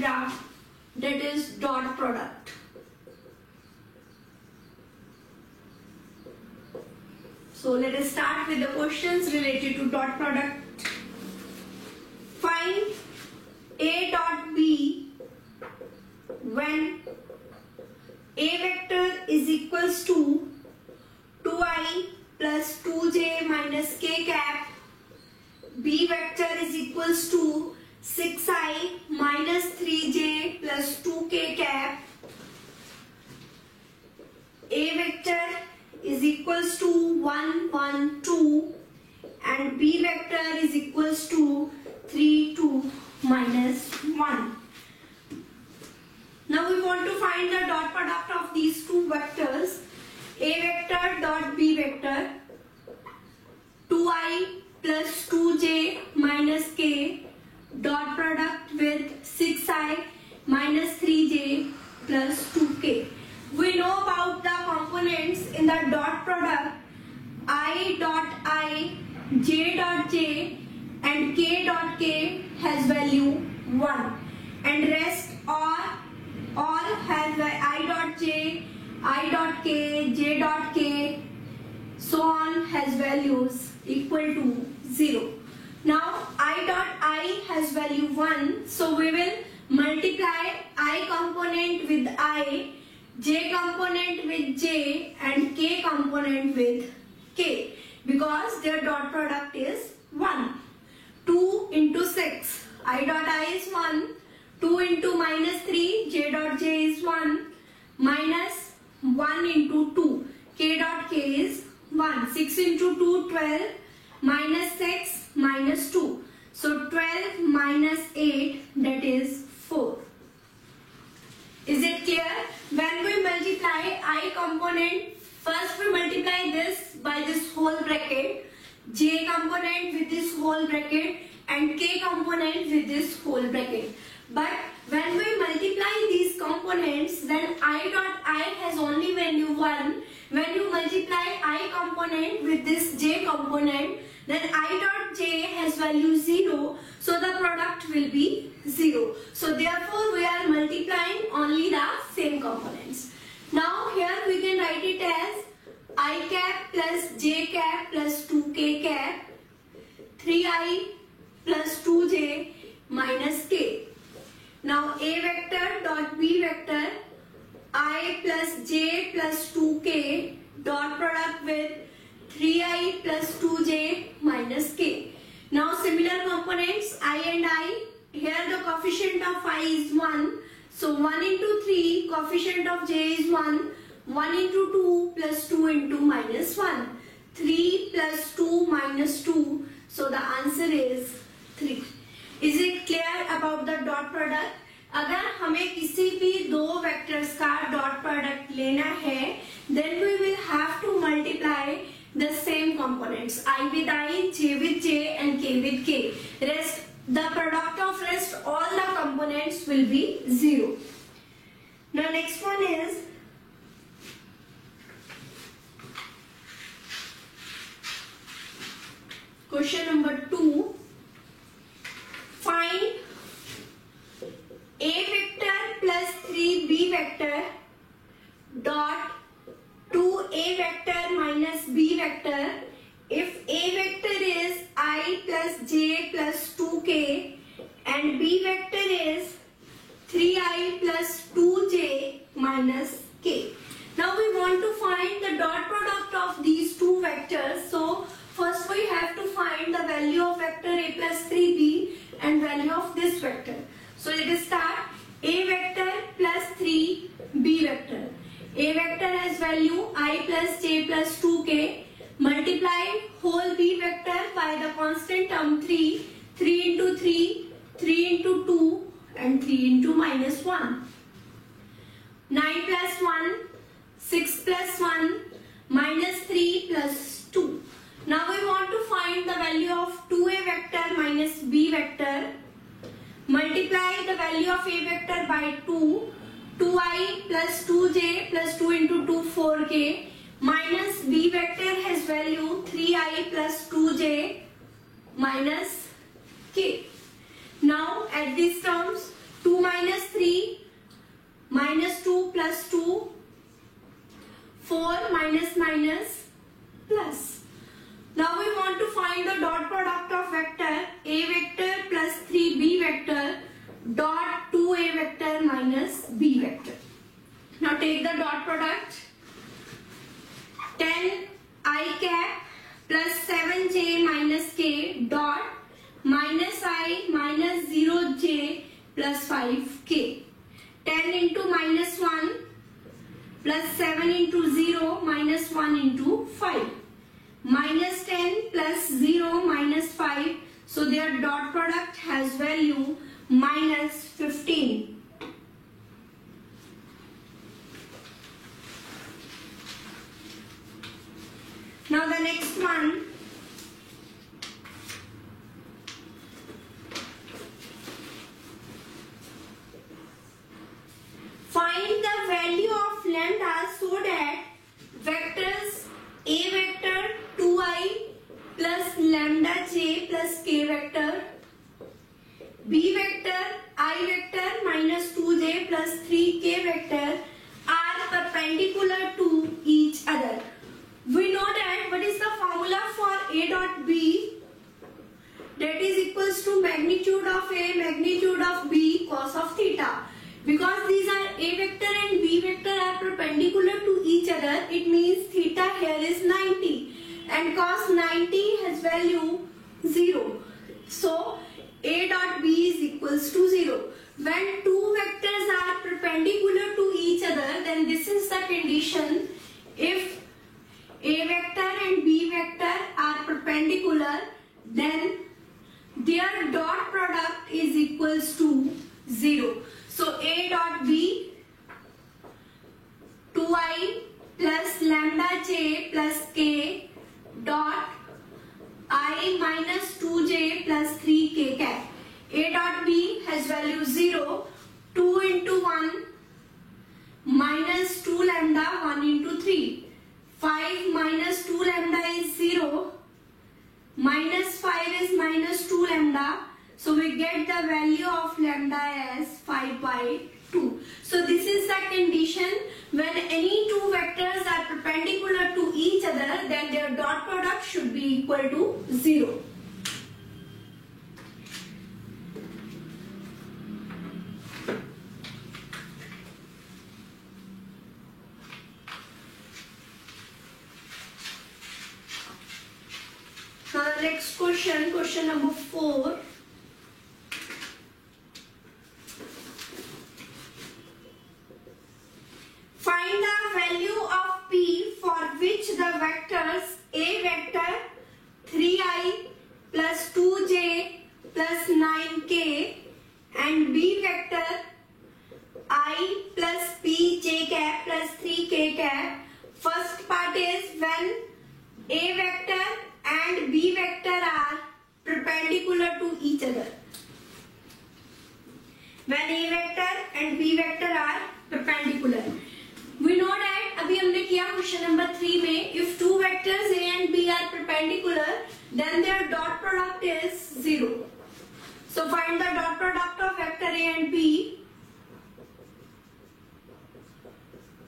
algebra, that is dot product. So let us start with the questions related to dot product. Find A dot B when A vector is equals to 2i plus 2j minus k cap, B vector is equals to 6i minus 3j plus 2k cap, A vector is equals to 1, 1, 2 and B vector is equals to 3, 2 minus 1. Now we want to find the dot product of these two vectors. A vector dot B vector, 2i plus 2j minus k dot product with 6i minus 3j plus 2k. We know about the components in the dot product. I dot I, j dot j and k dot k has value 1 and rest all have I dot j, I dot k, j dot k, so on has values equal to 0. Now I dot I has value 1, so we will multiply I component with I, j component with j and k component with k, because their dot product is 1. 2 into 6, I dot I is 1, 2 into minus 3, j dot j is 1, minus 1 into 2, k dot k is 1. 6 into 2, 12, minus 6, minus 2. So 12 minus 8, that is 4. Is it clear? When we multiply I component, first we multiply this by this whole bracket, j component with this whole bracket and k component with this whole bracket. But when we multiply these components, then I dot I has only value 1. When you multiply I component with this j component, then I dot j has value 0. So the product will be 0. So therefore we are multiplying only the same components. Now here we can write it as I cap plus j cap plus 2k cap, 3i plus 2j minus k. Now A vector dot B vector, I plus j plus 2k dot product with 3i plus 2j minus k. Now similar components I and I, here the coefficient of I is 1. So 1 into 3, coefficient of j is 1. 1 into 2 plus 2 into minus 1. 3 plus 2 minus 2. So the answer is 3. Is it clear about the dot product? अगर हमें किसी भी दो vectors का dot product लेना है, then we will have to multiply the same components, I with I, j with j and k with k. Rest, the product of rest all the components will be 0. Now next one is question number 2. Find A vector plus 3b vector dot 2a vector minus b vector if A vector is I plus j plus 2k and b vector is 3i plus 2j minus k. Now we want to find the dot product of these two vectors. So first we have to find the value of vector A plus 3b and value of this vector. So let us start. A vector plus 3b vector. A vector has value I plus j plus 2k. Multiply whole b vector by the constant term 3. 3 into 3, 3 into 2 and 3 into minus 1. 9 plus 1, 6 plus 1, minus 3 plus 2. Now we want to find the value of 2a vector minus b vector. Multiply the value of a vector by 2. 2i plus 2j plus 2 into 2, 4k. Minus b vector has value 3i plus 2j minus k. Now at these terms 2 minus 3 minus 2 plus 2, 4 minus minus plus. Now we want to find the dot product of vector a vector plus 3b vector dot 2a vector minus b vector. Now take the dot product. 10 I cap plus 7j minus k dot minus I minus 0j plus 5k. 10 into minus 1 plus 7 into 0 minus 1 into 5. Minus 10 plus 0 minus 5. So their dot product has value minus 15. Now the next one. Find the value of lambda so that vectors a vector 2i plus lambda j plus k vector, b vector I vector minus 2j plus 3k vector are perpendicular to each other. We know that what is the formula for a dot b? That is equals to magnitude of a magnitude of b cos of theta. Because these are a vector and b vector are perpendicular to each other, it means theta here is 90 and cos 90 has value 0. So a dot b is equals to 0. When two vectors are perpendicular to each other, then this is the condition. If a vector and b vector are perpendicular, then their dot product is equals to 0. So a dot b 2i plus lambda j plus k dot I minus 2j plus 3k cap. A dot b has value 0. 2 into 1 minus 2 lambda 1 into 3. 5 minus 2 lambda is 0. Minus 5 is minus 2 lambda. So we get the value of lambda as 5 by 2. So this is the condition when any two vectors are perpendicular to each other, then their dot product should be equal to 0. Now the next question, question number 4. Find the value of p for which the vectors a vector 3i plus 2j plus 9k and b vector I plus pj cap plus 3k cap. First part is when a vector and b vector are perpendicular to each other. When a vector and b vector are perpendicular. We know that अभी हमने किया question number 3 में if two vectors a and b are perpendicular, then their dot product is 0. So find the dot product of vector a and b.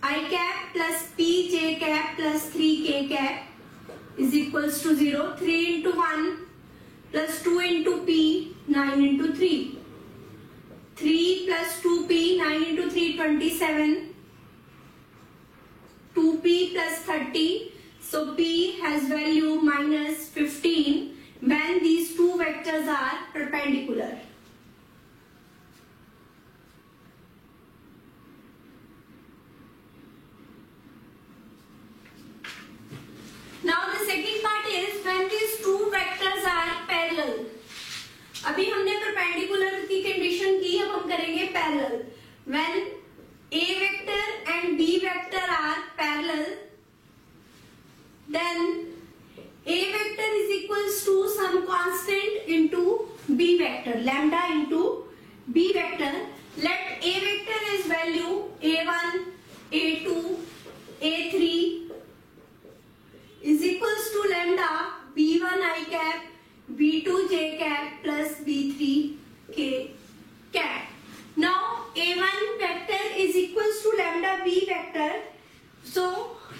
I cap plus p j cap plus 3k cap is equals to 0. 3 into 1 plus 2 into p, 9 into 3. 3 plus 2p, 9 into 3, 27. 2p plus 30. So p has value minus 15 when these two vectors are perpendicular. Now the second part is when these two vectors are parallel. अभी हमने perpendicular की condition की, अब हम करेंगे parallel. When a vector and b vector are parallel, then a vector is equals to some constant into b vector, lambda into b vector. Let a vector is value a1, a2, a3 is equals to lambda b1 I cap, b2 j cap plus b3 k cap.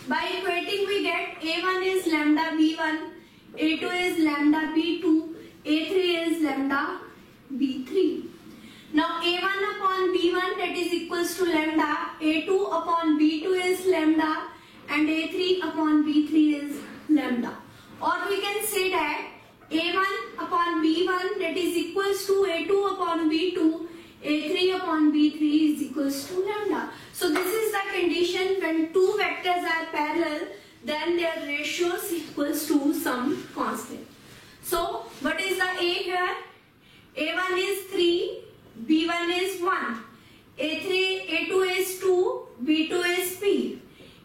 by equating we get A1 is lambda B1, A2 is lambda B2, A3 is lambda B3. Now A1 upon B1 that is equals to lambda, A2 upon B2 is lambda, and A3 upon B3 is lambda. Or we can say that A1 upon B1 that is equals to A2 upon B2, A3 upon B3 is equals to lambda. So this is the condition when two vectors are parallel, then their ratios equals to some constant. So what is the A here? A1 is 3, B1 is 1, A2 is 2, B2 is P,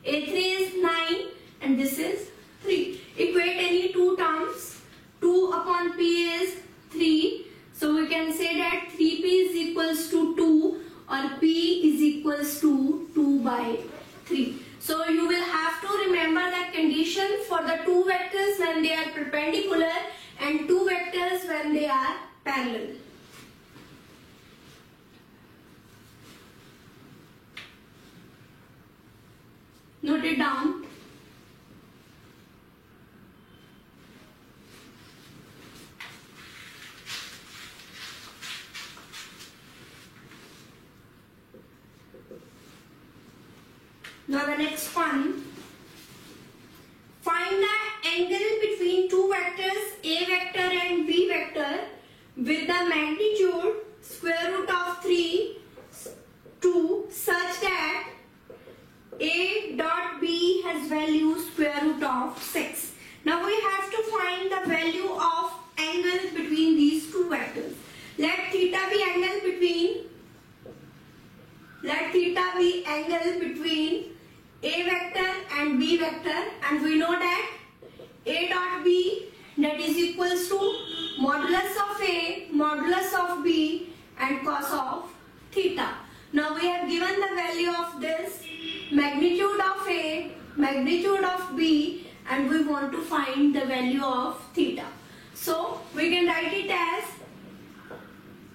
A3 is 9, and this is 3. Equate any two terms. 2 upon P is 3. So we can say that 3P is equals to 2 or P is equals to 2 by 3. So you will have to remember the condition for the two vectors when they are perpendicular and two vectors when they are parallel. Note it down. Now the next one, find the angle between two vectors A vector and B vector with the magnitude square root of 3 2 such that A dot B has value square root of 6. Now we have to find the value of angle between these two vectors. Let theta be angle between A vector and B vector, and we know that A dot B that is equals to modulus of A, modulus of B, and cos of theta. Now we have given the value of this, magnitude of A, magnitude of B, and we want to find the value of theta. So we can write it as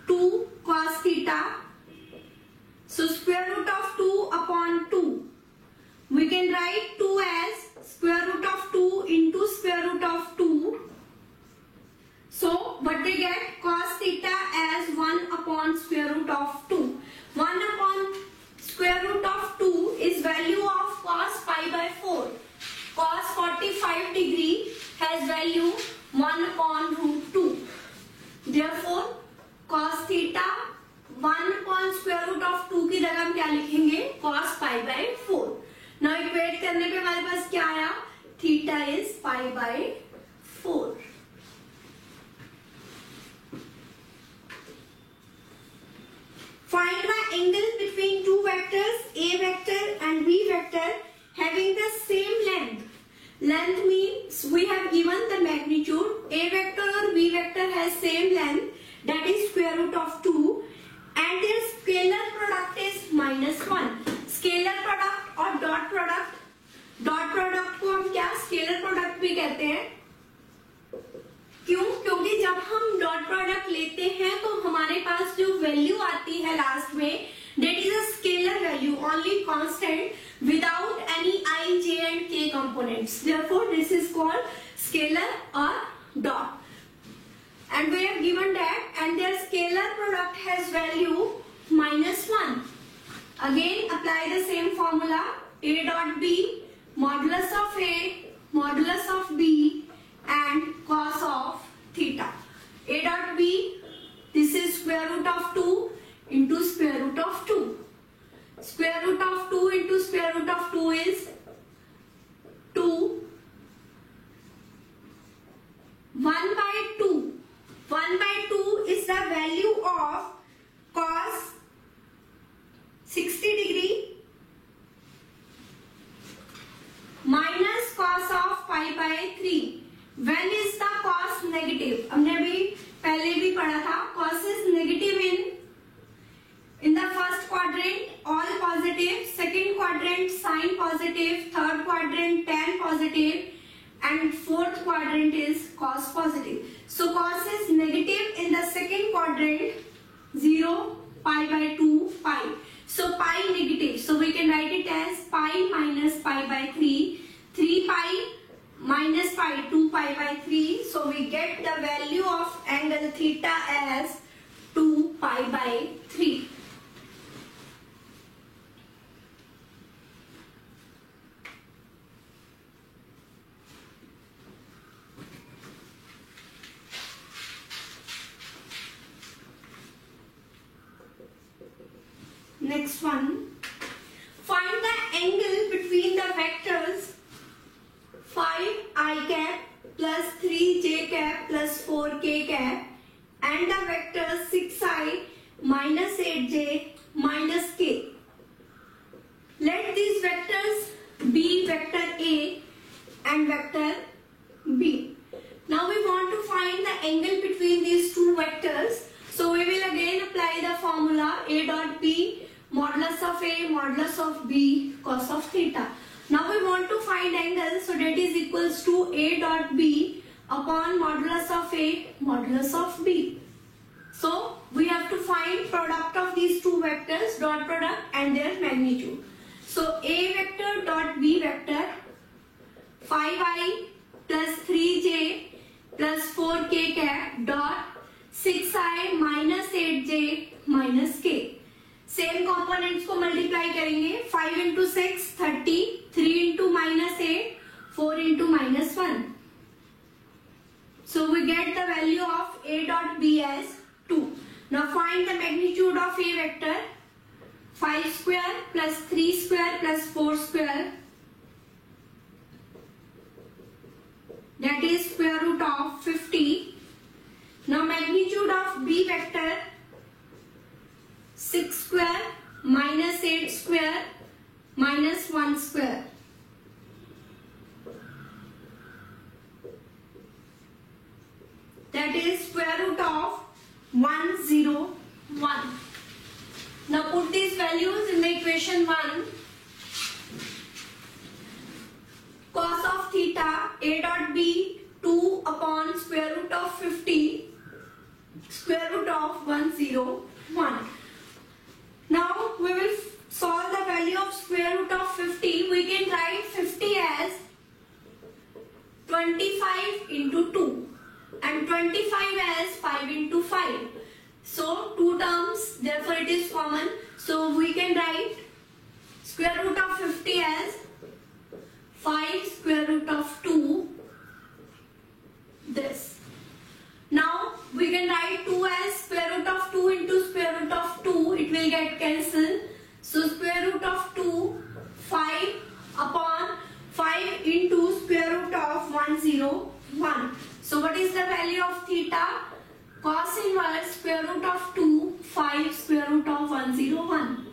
2 cos theta. So square root of 2 upon 2. We can write 2 as square root of 2 into square root of 2. So what we get? Cos theta as 1 upon square root of 2. 1 upon square root of 2 is value of cos pi by 4. Cos 45 degree has value 1 upon root 2. Therefore cos theta 1 upon square root of 2 की जगह हम क्या लिखेंगे? Cos pi by 4. Now equate करने पे हमारे पास क्या आया? Theta is pi by 4. Find the angle between two vectors A vector and B vector having the same length. Length means we have given the magnitude. A vector or B vector has same length, that is square root of 2, and their scalar product is -1. Scalar product और dot product को हम क्या scalar product भी कहते हैं. क्यों? क्योंकि जब हम डॉट प्रोडक्ट लेते हैं तो हमारे पास जो वैल्यू आती है लास्ट में, that is a scalar value, only constant, without any I, J and K components. Therefore this is called scalar or dot. And we have given that, and their scalar product has value -1. Again apply the same formula. A dot B, modulus of A, modulus of B, and cos of theta. A dot B, this is square root of 2 into square root of 2. Square root of 2 into square root of 2 is 2. 1 by 2. 1 by 2 is the value of cos 60 degree minus cos of pi by 3. When is the cos negative? हमने अभी पहले भी पढ़ा था. Cos is negative in the first quadrant all positive, second quadrant sign positive, third quadrant tan positive, and fourth quadrant is cos positive. So cos is negative in the second quadrant, 0, pi by 2, pi. So pi negative. So we can write it as pi minus pi by 3. 3 pi minus pi, 2 pi by 3. So we get the value of angle theta as 2 pi by 3. Next one, find the angle between the vectors 5i cap plus 3j cap plus 4k cap and the vectors 6i minus 8j minus k. Let these vectors be vector A and vector B. Now we want to find the angle between these two vectors. So we will again apply the formula A dot B modulus of A modulus of B cos of theta. Now we want to find angle, so that is equals to A dot B upon modulus of A modulus of B. So we have to find product of these two vectors, dot product and their magnitude. So A vector dot B vector 5i plus 3j plus 4k cap dot 6i minus 8j minus k. Same components को multiply करेंगे. 5 into 6 30, 3 into minus 8 4 into minus 1. So we get the value of A dot B as 2. Now find the magnitude of A vector. 5 square plus 3 square plus 4 square, that is square root of 50. Now magnitude of B vector 6 square minus 8 square minus 1 square. That is square root of 101. Now put these values in the equation 1. Cos of theta A dot B 2 upon square root of 50 square root of 101. Now we will solve the value of square root of 50. We can write 50 as 25 into 2 and 25 as 5 into 5. So 2 terms, therefore it is common. So we can write square root of 50 as 5 square root of 2, this. Now we can write 2 as square root of 2 into square root of 2, it will get cancelled. So square root of 2, 5 upon 5 into square root of 101. So what is the value of theta? Cos inverse square root of 2, 5 square root of 101.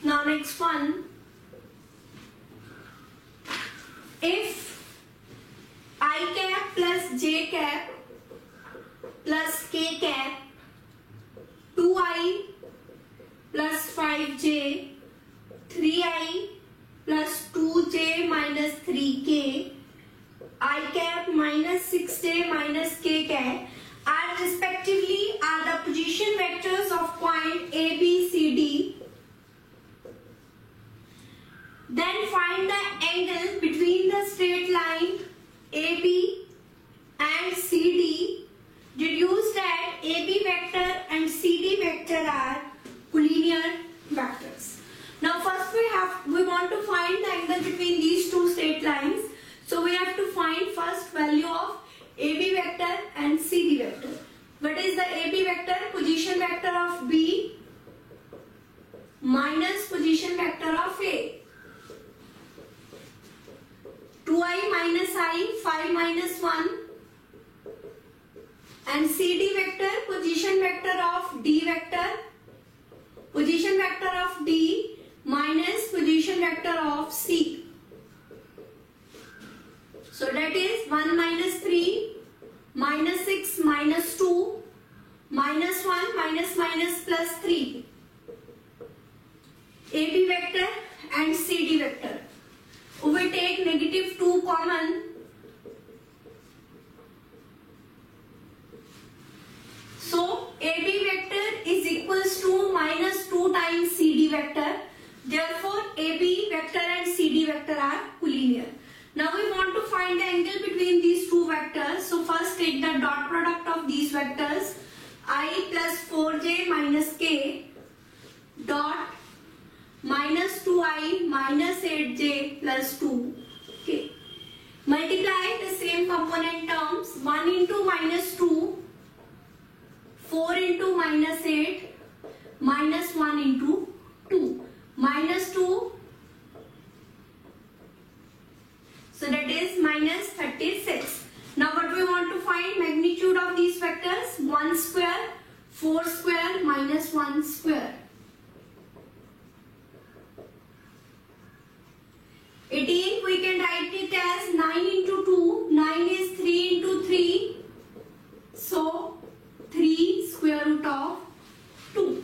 Now next one, if I cap plus j cap plus k cap 2i plus 5j 3i plus 2j minus 3k I cap minus 6j minus k cap are respectively are the position vectors of point A, B, C, D. Then find the angle between the straight line AB and CD. Deduce that AB vector and CD vector are collinear vectors. Now first we want to find the angle between these two straight lines. So we have to find first value of AB vector and CD vector. What is the AB vector? Position vector of B minus position vector of A. 2i minus I, 5 minus 1, and CD vector, position vector of D vector, position vector of D minus position vector of C. So that is 1 minus 3 minus 6 minus 2 minus 1 minus minus plus 3. AB vector and CD vector. We take negative 2 common. So AB vector is equals to minus 2 times CD vector. Therefore AB vector and CD vector are collinear. Now we want to find the angle between these two vectors. So first take the dot product of these vectors. I plus 4j minus k dot minus 2i minus 8j plus 2k. Multiply the same component terms. 1 into minus 2, 4 into minus 8, minus 1 into 2. Minus 2, so that is minus 36. Now what we want to find? Magnitude of these vectors. 1 square, 4 square minus 1 square. 18 we can write it as 9 into 2. 9 is 3 into 3. So 3 square root of 2.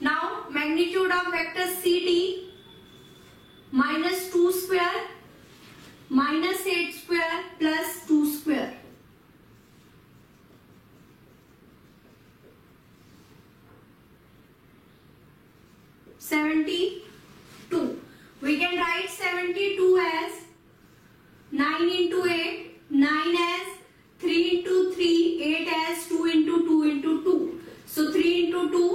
Now magnitude of vector CD, minus 2 square minus 8 square plus 2 square. (72). We can write 72 as 9 into 8, 9 as 3 into 3, 8 as 2 into 2 into 2. So 3 into 2,